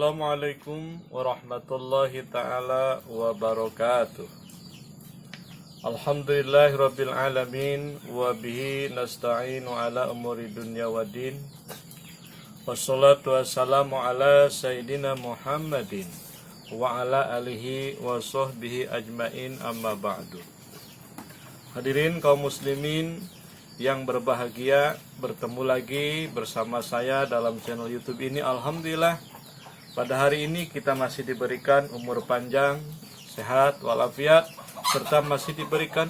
Assalamualaikum warahmatullahi ta'ala wabarakatuh. Alhamdulillahirabbil alamin wa bihi nasta'inu ala umuri dunya waddin. Wassalatu wassalamu ala sayyidina Muhammadin wa ala alihi wa sahbihi ajmain, amma ba'du. Hadirin kaum muslimin yang berbahagia, bertemu lagi bersama saya dalam channel YouTube ini. Alhamdulillah, pada hari ini kita masih diberikan umur panjang, sehat walafiat, serta masih diberikan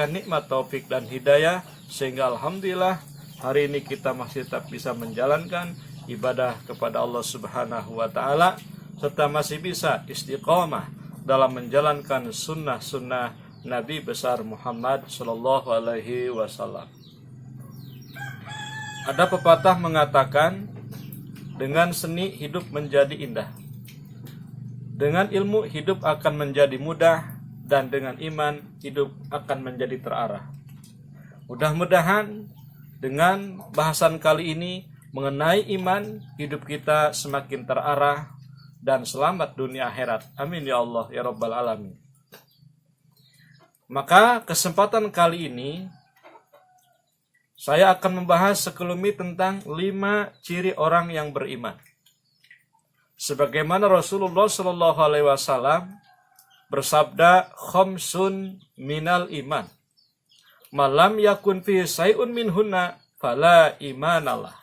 nikmat taufik dan hidayah, sehingga alhamdulillah hari ini kita masih tetap bisa menjalankan ibadah kepada Allah Subhanahu wa taala, serta masih bisa istiqomah dalam menjalankan sunnah-sunnah Nabi besar Muhammad Sallallahu Alaihi Wasallam. Ada pepatah mengatakan, dengan seni hidup menjadi indah, dengan ilmu hidup akan menjadi mudah, dan dengan iman hidup akan menjadi terarah. Mudah-mudahan dengan bahasan kali ini mengenai iman, hidup kita semakin terarah dan selamat dunia akhirat. Amin ya Allah ya Rabbal Alamin. Maka kesempatan kali ini saya akan membahas sekelumit tentang 5 ciri orang yang beriman. Sebagaimana Rasulullah Shallallahu Alaihi Wasallam bersabda, "Khamsun minal iman, malam yakun fi sayun minhunna fala imanalah."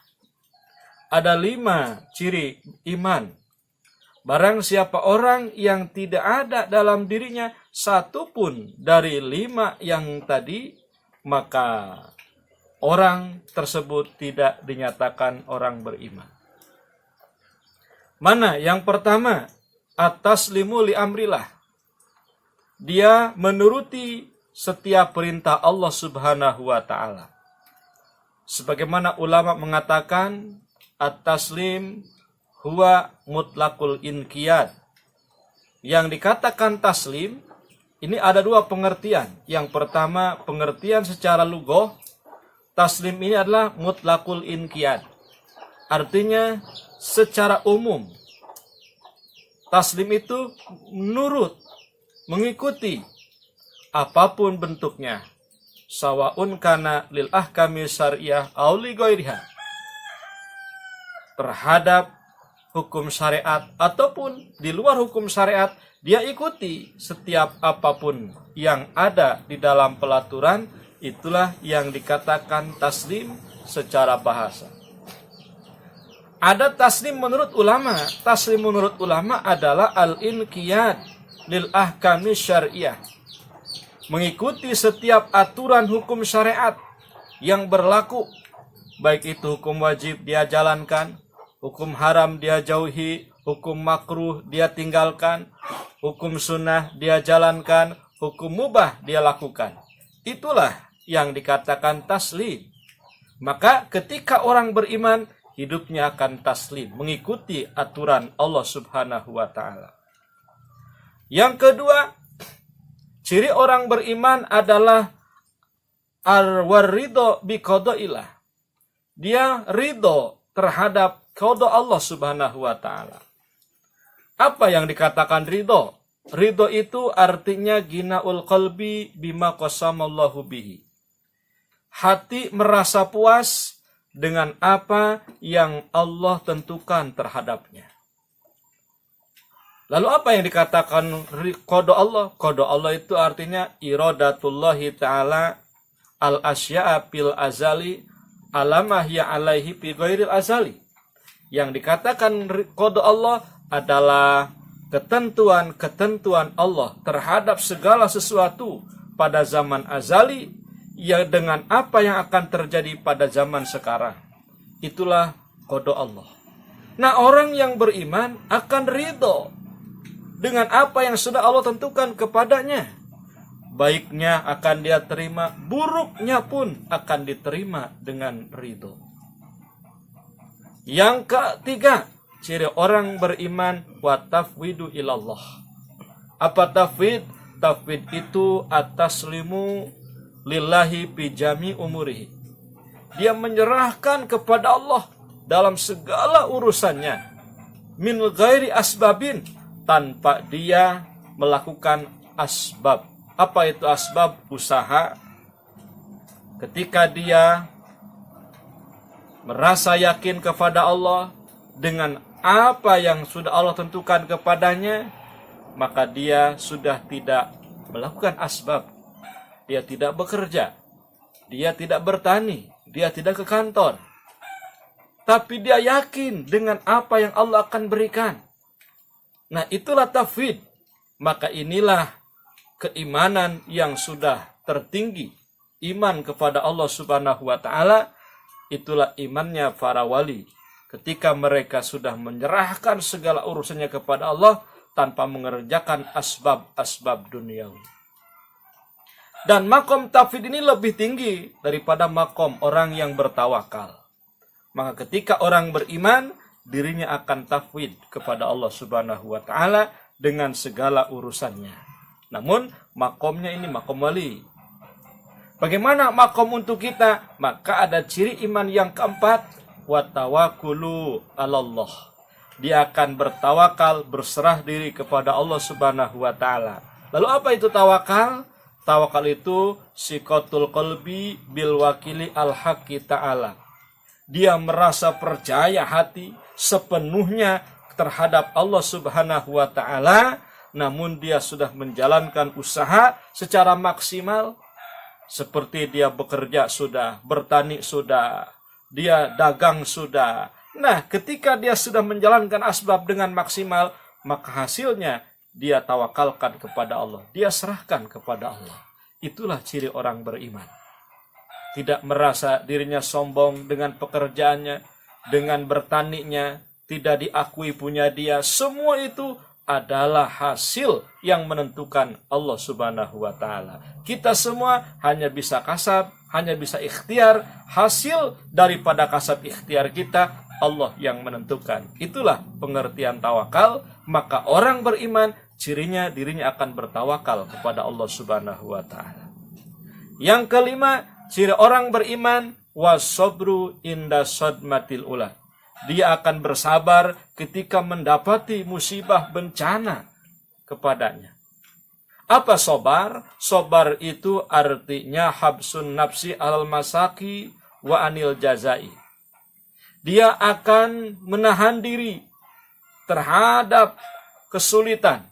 Ada 5 ciri iman. Barang siapa orang yang tidak ada dalam dirinya satu pun dari 5 yang tadi, maka orang tersebut tidak dinyatakan orang beriman. Mana? Yang pertama, at-taslimu li amrillah. Dia menuruti setiap perintah Allah Subhanahu wa taala. Sebagaimana ulama mengatakan, at-taslim huwa mutlaqul inqiyad. Yang dikatakan taslim, ini ada 2 pengertian. Yang pertama, pengertian secara lughah, taslim ini adalah mutlaqul inqiyad. Artinya secara umum, taslim itu menurut, mengikuti apapun bentuknya, sawaun kana lil ahkami syariah aw li ghairiha, terhadap hukum syariat ataupun di luar hukum syariat, dia ikuti setiap apapun yang ada di dalam pelaturan. Itulah yang dikatakan taslim secara bahasa. Ada taslim menurut ulama. Taslim menurut ulama adalah al-inqiyad lil ahkami syariah, mengikuti setiap aturan hukum syariat yang berlaku, baik itu hukum wajib dia jalankan, hukum haram dia jauhi, hukum makruh dia tinggalkan, hukum sunnah dia jalankan, hukum mubah dia lakukan. Itulah yang dikatakan taslim. Maka ketika orang beriman, hidupnya akan taslim, mengikuti aturan Allah Subhanahu wa taala. Yang kedua, ciri orang beriman adalah ar-ridho bi qadaillah. Dia ridho terhadap qada Allah Subhanahu wa taala. Apa yang dikatakan ridho? Ridho itu artinya ginaul qalbi bima qasamallahu bihi. Hati merasa puas dengan apa yang Allah tentukan terhadapnya. Lalu apa yang dikatakan qada Allah? Qada Allah itu artinya iradatullahi ta'ala al-asya'a fil azali alamah ya alaihi fi ghairil azali. Yang dikatakan qada Allah adalah ketentuan-ketentuan Allah terhadap segala sesuatu pada zaman azali, ya dengan apa yang akan terjadi pada zaman sekarang. Itulah qada Allah. Nah, orang yang beriman akan ridho dengan apa yang sudah Allah tentukan kepadanya. Baiknya akan dia terima, buruknya pun akan diterima dengan ridho. Yang ketiga, ciri orang beriman, wa tafwidu ilallah. Apa tafwid? Tafwid itu at-taslimu lillahi fi jami umurihi. Dia menyerahkan kepada Allah dalam segala urusannya, min ghairi asbabin, tanpa dia melakukan asbab. Apa itu asbab? Usaha. Ketika dia merasa yakin kepada Allah dengan apa yang sudah Allah tentukan kepadanya, maka dia sudah tidak melakukan asbab. Dia tidak bekerja, dia tidak bertani, dia tidak ke kantor, tapi dia yakin dengan apa yang Allah akan berikan. Nah, itulah tauhid. Maka inilah keimanan yang sudah tertinggi. Iman kepada Allah Subhanahu wa taala, itulah imannya para wali. Ketika mereka sudah menyerahkan segala urusannya kepada Allah tanpa mengerjakan asbab-asbab duniawi. Dan makom tauhid ini lebih tinggi daripada makom orang yang bertawakal. Maka ketika orang beriman, dirinya akan tauhid kepada Allah Subhanahu wa taala dengan segala urusannya. Namun makomnya ini makom wali. Bagaimana makom untuk kita? Maka ada ciri iman yang keempat, wa tawakkulu 'alallah. Dia akan bertawakal, berserah diri kepada Allah Subhanahu wa taala. Lalu apa itu tawakal? Tawakal itu siqatul qalbi bil wakili al-haqqi ta'ala. Dia merasa percaya hati sepenuhnya terhadap Allah Subhanahu wa taala, namun dia sudah menjalankan usaha secara maksimal, seperti dia bekerja sudah, bertani sudah, dia dagang sudah. Nah, ketika dia sudah menjalankan asbab dengan maksimal, maka hasilnya dia tawakalkan kepada Allah, dia serahkan kepada Allah. Itulah ciri orang beriman. Tidak merasa dirinya sombong dengan pekerjaannya, dengan bertaninya, tidak diakui punya dia. Semua itu adalah hasil yang menentukan Allah Subhanahu wa taala. Kita semua hanya bisa kasab, hanya bisa ikhtiar. Hasil daripada kasab ikhtiar kita, Allah yang menentukan. Itulah pengertian tawakal. Maka orang beriman, cirinya dirinya akan bertawakal kepada Allah Subhanahu wa taala. Yang kelima, ciri orang beriman, wasobru inda sodmatil ula. Dia akan bersabar ketika mendapati musibah bencana kepadanya. Apa sobar? Sobar itu artinya habsun nafsi alal masaki wa anil jazai. Dia akan menahan diri terhadap kesulitan,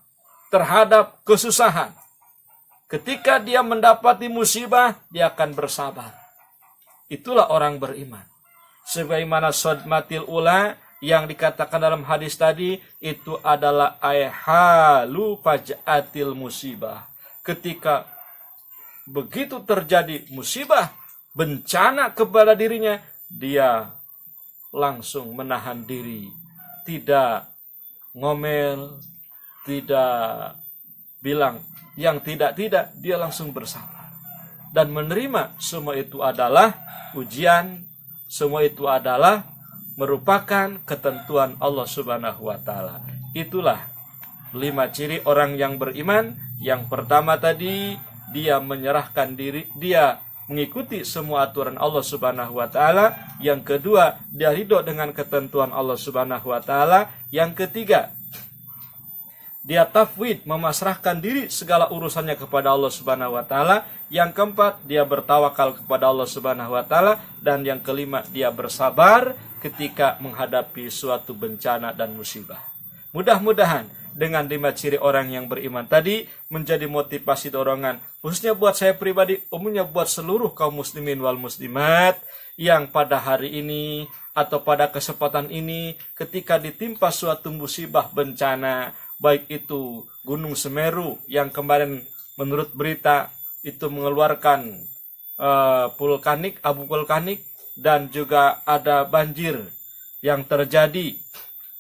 terhadap kesusahan. Ketika dia mendapati musibah, dia akan bersabar. Itulah orang beriman. Sebagaimana sodmatil ula yang dikatakan dalam hadis tadi, itu adalah aihalu faj'atil musibah. Ketika begitu terjadi musibah, bencana kepada dirinya, dia langsung menahan diri. Tidak ngomel, tidak bilang yang tidak-tidak, dia langsung bersabar. Dan menerima semua itu adalah ujian, semua itu adalah merupakan ketentuan Allah Subhanahu wa taala. Itulah 5 ciri orang yang beriman. Yang pertama tadi, dia menyerahkan diri, dia mengikuti semua aturan Allah Subhanahu wa taala. Yang kedua, dia ridho dengan ketentuan Allah Subhanahu wa taala. Yang ketiga, dia tafwid, memasrahkan diri segala urusannya kepada Allah Subhanahu wa taala. Yang keempat, dia bertawakal kepada Allah Subhanahu wa taala. Dan yang kelima, dia bersabar ketika menghadapi suatu bencana dan musibah. Mudah-mudahan dengan 5 ciri orang yang beriman tadi menjadi motivasi dorongan, khususnya buat saya pribadi, umumnya buat seluruh kaum muslimin wal muslimat yang pada hari ini atau pada kesempatan ini ketika ditimpa suatu musibah bencana, baik itu Gunung Semeru yang kemarin menurut berita itu mengeluarkan abu vulkanik, dan juga ada banjir yang terjadi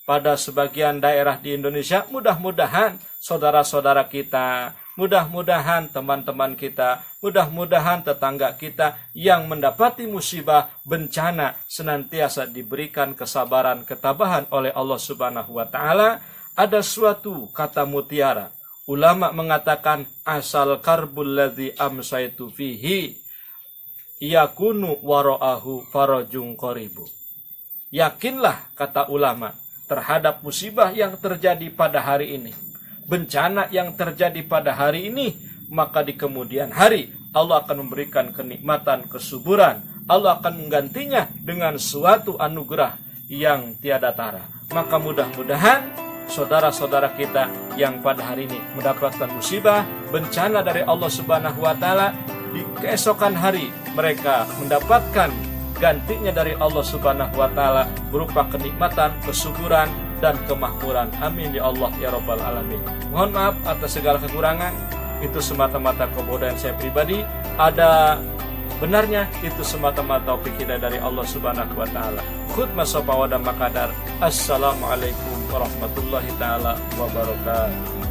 pada sebagian daerah di Indonesia. Mudah-mudahan saudara-saudara kita, mudah-mudahan teman-teman kita, mudah-mudahan tetangga kita yang mendapati musibah bencana senantiasa diberikan kesabaran, ketabahan oleh Allah Subhanahu wa taala. Ada suatu kata mutiara. Ulama mengatakan asal karbul ladzi amsaitu fihi yakunu wara'ahu farajun qaribu. Yakinlah, kata ulama, terhadap musibah yang terjadi pada hari ini, bencana yang terjadi pada hari ini, maka di kemudian hari Allah akan memberikan kenikmatan, kesuburan. Allah akan menggantinya dengan suatu anugerah yang tiada tara. Maka mudah-mudahan saudara-saudara kita yang pada hari ini mendapatkan musibah, bencana dari Allah Subhanahu wa taala, di keesokan hari mereka mendapatkan gantinya dari Allah Subhanahu wa taala berupa kenikmatan, kesuburan dan kemakmuran. Amin ya Allah ya rabbal alamin. Mohon maaf atas segala kekurangan. Itu semata-mata kebodohan saya pribadi. Ada benarnya itu semata-mata taufik hidayah dari Allah Subhanahu wa taala. Khutbah sopa wa makadar. Assalamualaikum warahmatullahi taala wabarakatuh.